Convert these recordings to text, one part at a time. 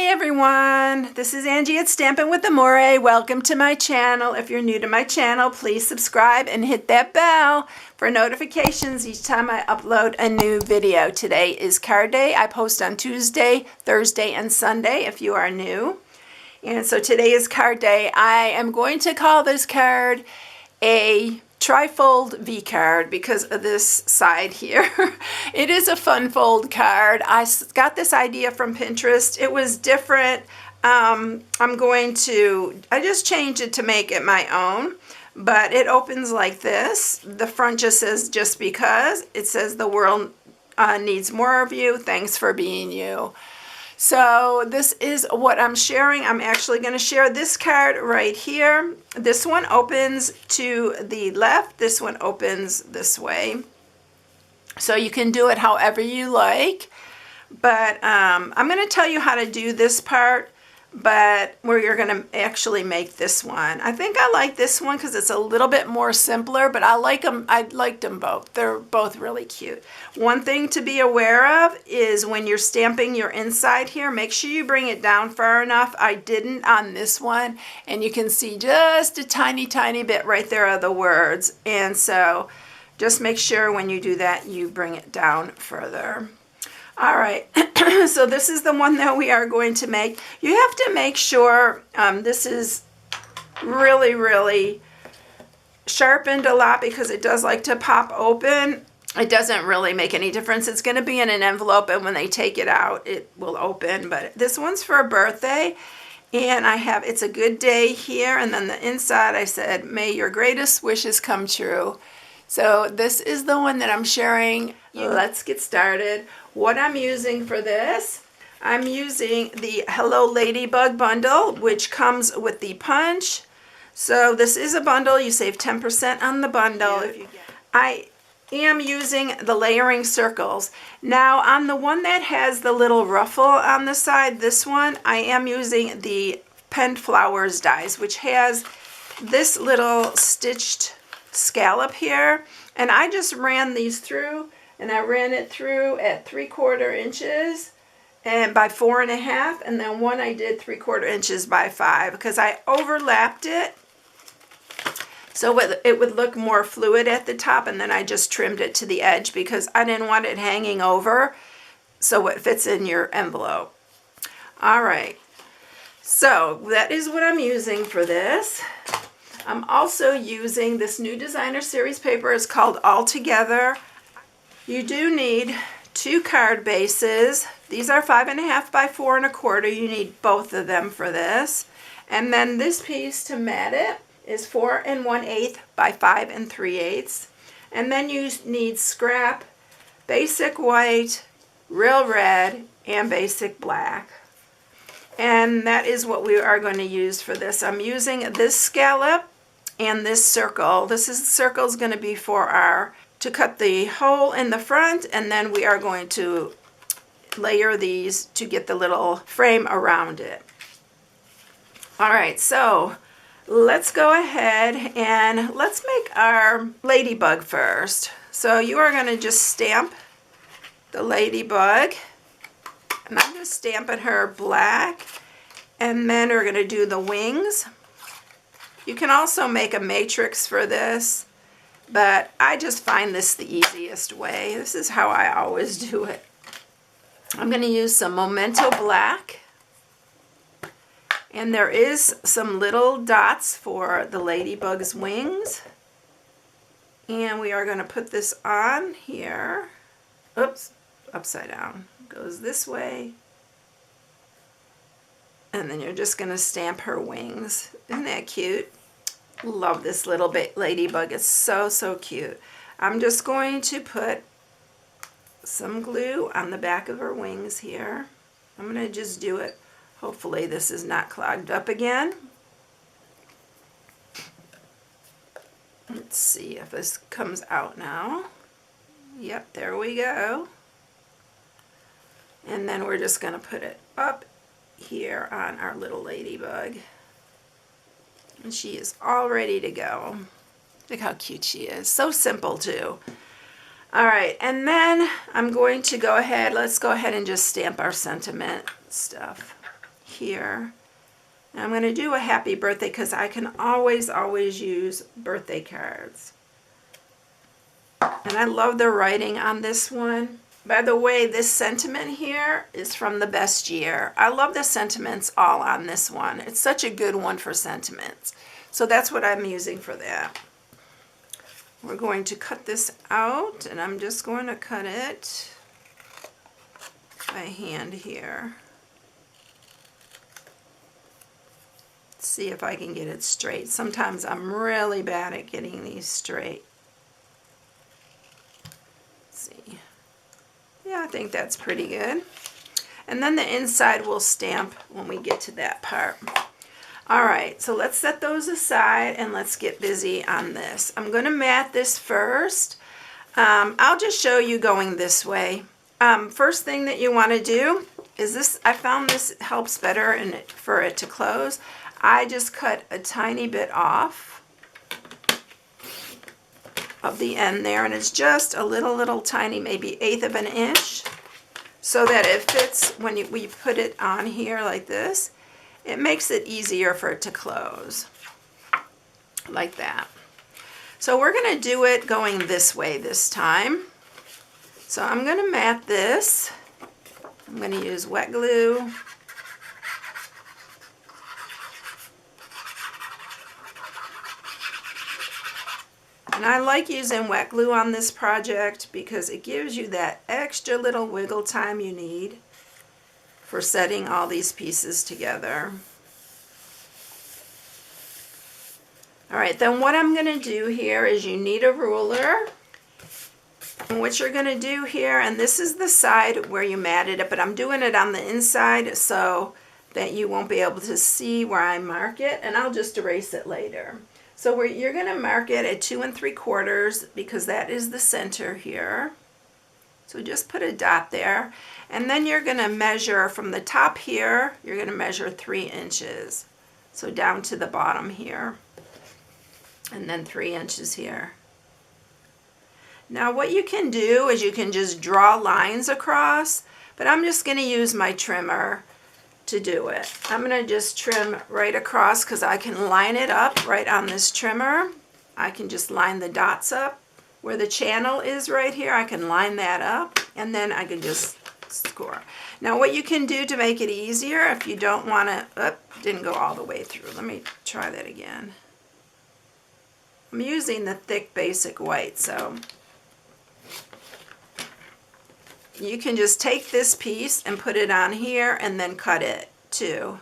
Hey everyone, this is Angie at Stampingwithamore. Welcome to my channel. If you're new to my channel, please subscribe and hit that bell for notifications each time I upload a new video. Today is card day. I post on Tuesday, Thursday, and Sunday if you are new. And so today is card day. I am going to call this card a trifold V card because of this side here. It is a fun fold card. I got this idea from Pinterest. It was different. I just changed it to make it my own, but it opens like this. The front just says, just because. It says the world needs more of you. Thanks for being you. So this is what I'm sharing. I'm actually going to share this card right here. This one opens to the left. This one opens this way. So you can do it however you like. But I'm going to tell you how to do this part, but where you're going to actually make this one. I think I like this one because it's a little bit more simpler, but I like them. I liked them both. They're both really cute. One thing to be aware of is when you're stamping your inside here, make sure you bring it down far enough. I didn't on this one, and you can see just a tiny, tiny bit right there of the words. And so just make sure when you do that, you bring it down further. All right, so this is the one that we are going to make. You have to make sure this is really, really sharpened a lot because it does like to pop open. It doesn't really make any difference. It's going to be in an envelope, and when they take it out, it will open. But this one's for a birthday, and it's a good day here. And then the inside, I said, may your greatest wishes come true. So this is the one that I'm sharing. Let's get started. What I'm using for this, I'm using the Hello Ladybug bundle, which comes with the punch. So this is a bundle. You save 10% on the bundle. I am using the layering circles. Now on the one that has the little ruffle on the side, this one, I am using the Penned Flowers dies, which has this little stitched scallop here. And I just ran these through. And I ran it through at 3/4 inches and by 4.5, and then one I did 3/4 inches by 5 because I overlapped it so it would look more fluid at the top, and then I just trimmed it to the edge because I didn't want it hanging over so it fits in your envelope. All right, so that is what I'm using for this. I'm also using this new designer series paper. It's called All Together. You do need 2 card bases. These are 5.5 by 4.25. You need both of them for this. And then this piece to mat it is 4 1/8 by 5 3/8. And then you need scrap, basic white, real red, and basic black. And that is what we are going to use for this. I'm using this scallop and this circle. Circle is going to be for to cut the hole in the front, and then we are going to layer these to get the little frame around it. All right, so let's go ahead and let's make our ladybug first. So you are going to just stamp the ladybug, and I'm just stamping her black, and then we're going to do the wings. You can also make a matrix for this, but I just find this the easiest way. This is how I always do it. I'm going to use some Memento Black. And there is some little dots for the ladybug's wings. And we are going to put this on here. Oops, upside down. Goes this way. And then you're just going to stamp her wings. Isn't that cute? Love this little ladybug. It's so, so cute. I'm just going to put some glue on the back of her wings here. I'm going to just do it. Hopefully this is not clogged up again. Let's see if this comes out now. Yep, there we go. And then we're just going to put it up here on our little ladybug. And she is all ready to go. Look how cute she is. So simple too. All right, and then I'm going to go ahead, let's go ahead and just stamp our sentiment stuff here. And I'm going to do a happy birthday because I can always use birthday cards. And I love the writing on this one. By the way, this sentiment here is from the best year. I love the sentiments all on this one. It's such a good one for sentiments. So that's what I'm using for that. We're going to cut this out, and I'm just going to cut it by hand here. Let's see if I can get it straight. Sometimes I'm really bad at getting these straight. Let's see. Yeah, I think that's pretty good. And then the inside we'll stamp when we get to that part. All right, so let's set those aside and let's get busy on this. I'm going to mat this first. I'll just show you going this way. First thing that you want to do is this. I found this helps better for it to close. I just cut a tiny bit off of the end there, and it's just a little tiny, maybe 1/8 of an inch, so that it fits when we put it on here like this. It makes it easier for it to close, like that. So we're going to do it going this way this time. So I'm going to mat this. I'm going to use wet glue. And I like using wet glue on this project because it gives you that extra little wiggle time you need for setting all these pieces together. All right, then what I'm going to do here is you need a ruler. And what you're going to do here, and this is the side where you matted it, but I'm doing it on the inside so that you won't be able to see where I mark it, and I'll just erase it later. So you're going to mark it at 2 3/4 because that is the center here. So just put a dot there, and then you're going to measure from the top here, you're going to measure 3 inches. So down to the bottom here, and then 3 inches here. Now what you can do is you can just draw lines across, but I'm just going to use my trimmer to do it. I'm going to just trim right across because I can line it up right on this trimmer. I can just line the dots up. Where the channel is right here, I can line that up, and then I can just score. Now what you can do to make it easier, if you don't want to, didn't go all the way through. Let me try that again. I'm using the thick basic white, so you can just take this piece and put it on here and then cut it too.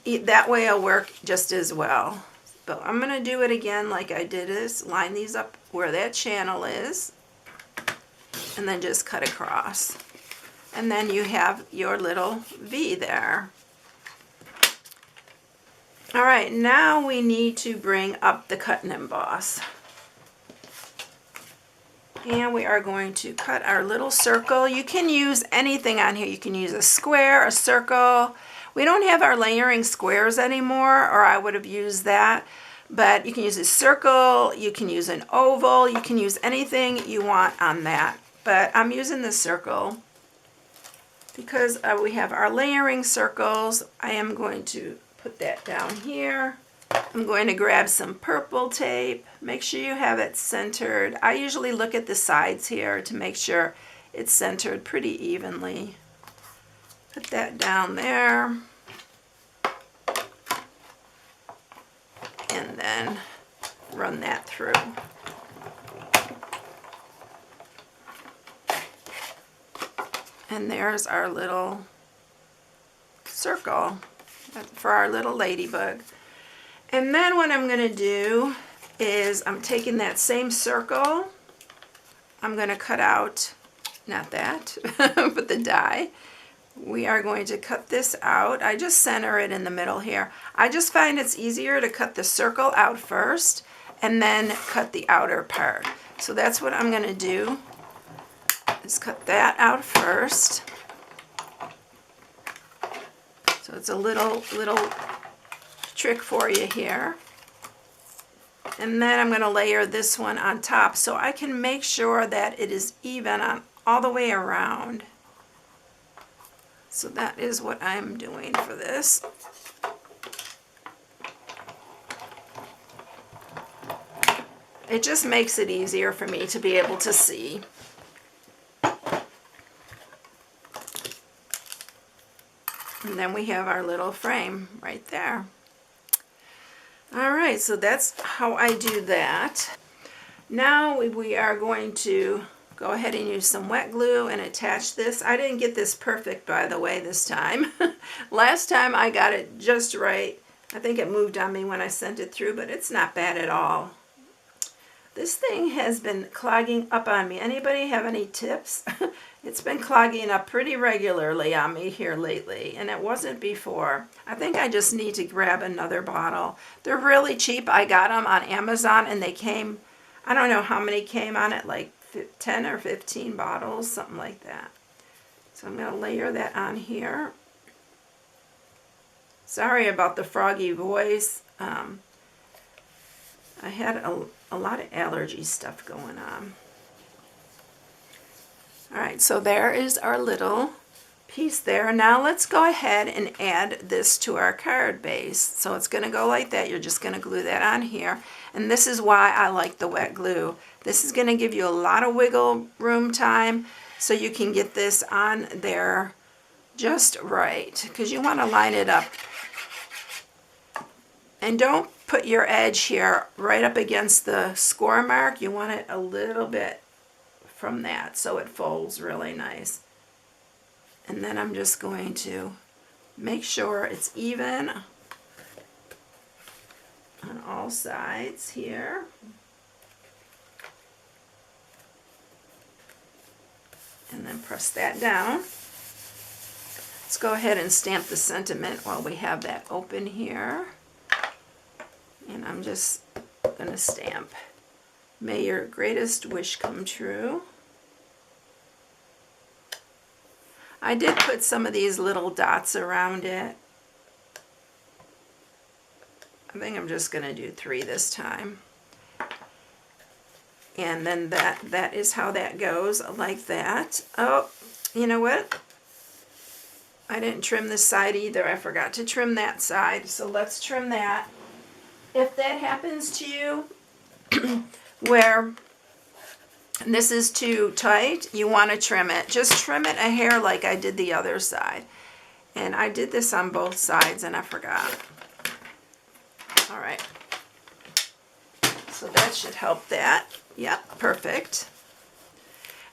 That way it'll work just as well. But I'm going to do it again like I did this. Line these up where that channel is, and then just cut across. And then you have your little V there. All right, now we need to bring up the cut and emboss. And we are going to cut our little circle. You can use anything on here. You can use a square, a circle. We don't have our layering squares anymore, or I would have used that. But you can use a circle, you can use an oval, you can use anything you want on that. But I'm using the circle because we have our layering circles. I am going to put that down here. I'm going to grab some purple tape. Make sure you have it centered. I usually look at the sides here to make sure it's centered pretty evenly. Put that down there. And then run that through. And there's our little circle for our little ladybug. And then what I'm going to do is I'm taking that same circle. I'm going to cut out, not that, but the die. We are going to cut this out. I just center it in the middle here. I just find it's easier to cut the circle out first and then cut the outer part. So that's what I'm going to do, is cut that out first. So it's a little trick for you here. And then I'm going to layer this one on top so I can make sure that it is even on all the way around. So that is what I'm doing for this. It just makes it easier for me to be able to see. And then we have our little frame right there. All right, so that's how I do that. Now we are going to go ahead and use some wet glue and attach this. I didn't get this perfect, by the way, this time. Last time I got it just right. I think it moved on me when I sent it through, but it's not bad at all. This thing has been clogging up on me. Anybody have any tips? It's been clogging up pretty regularly on me here lately, and it wasn't before. I think I just need to grab another bottle. They're really cheap. I got them on Amazon, and they came, I don't know how many came on it, like 10 or 15 bottles, something like that. So I'm going to layer that on here. Sorry about the froggy voice. I had a lot of allergy stuff going on. Alright, so there is our little piece there. Now let's go ahead and add this to our card base. So it's going to go like that. You're just going to glue that on here. And this is why I like the wet glue. This is going to give you a lot of wiggle room time so you can get this on there just right, because you want to line it up. And don't put your edge here right up against the score mark. You want it a little bit from that so it folds really nice. And then I'm just going to make sure it's even on all sides here. And then press that down. Let's go ahead and stamp the sentiment while we have that open here. And I'm just going to stamp, "May your greatest wish come true." I did put some of these little dots around it. I think I'm just going to do 3 this time. And then that is how that goes, like that. Oh, you know what? I didn't trim this side either. I forgot to trim that side. So let's trim that. If that happens to you where this is too tight, you want to trim it. Just trim it a hair like I did the other side. And I did this on both sides and I forgot. All right. So that should help that. Yep, perfect.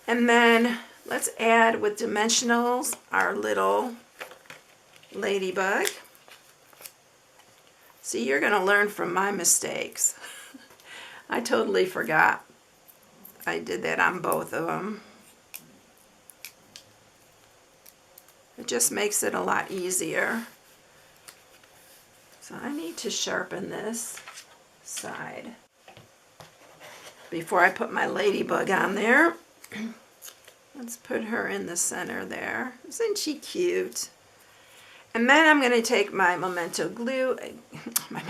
And then let's add with dimensionals our little ladybug. See, you're going to learn from my mistakes. I totally forgot. I did that on both of them. It just makes it a lot easier. So I need to sharpen this side before I put my ladybug on there. Let's put her in the center there. Isn't she cute? And then I'm going to take my Memento glue, my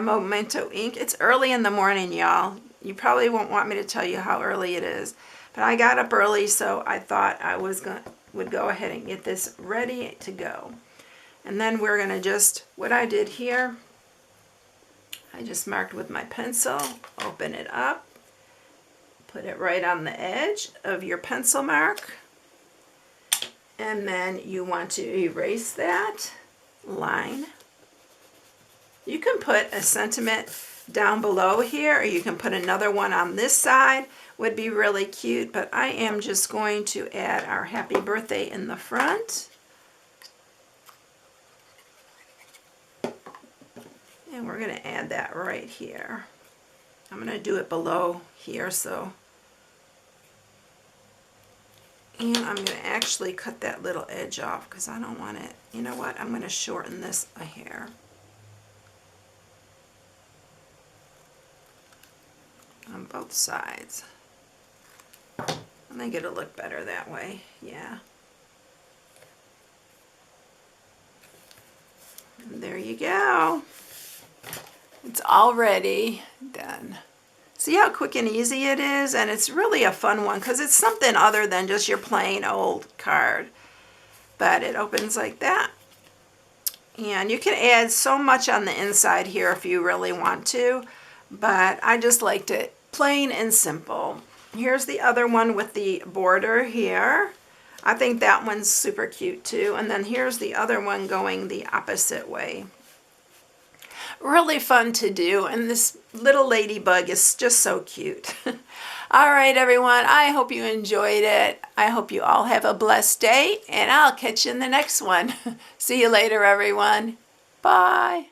Memento ink. It's early in the morning, y'all. You probably won't want me to tell you how early it is. But I got up early, so I thought I would go ahead and get this ready to go. And then we're going to just, what I did here, I just marked with my pencil, open it up, put it right on the edge of your pencil mark. And then you want to erase that line. You can put a sentiment down below here, or you can put another one on this side. Would be really cute, but I am just going to add our happy birthday in the front. And we're going to add that right here. I'm going to do it below here, so. And I'm going to actually cut that little edge off because I don't want it. You know what? I'm going to shorten this a hair. On both sides. I think it'll look better that way. Yeah. And there you go. It's already done. See how quick and easy it is? And it's really a fun one because it's something other than just your plain old card. but it opens like that. And you can add so much on the inside here if you really want to, but I just liked it plain and simple. Here's the other one with the border here. I think that one's super cute too. And then here's the other one going the opposite way. Really fun to do, and this little ladybug is just so cute. All right, everyone, I hope you enjoyed it. I hope you all have a blessed day, and I'll catch you in the next one. See you later, everyone. Bye.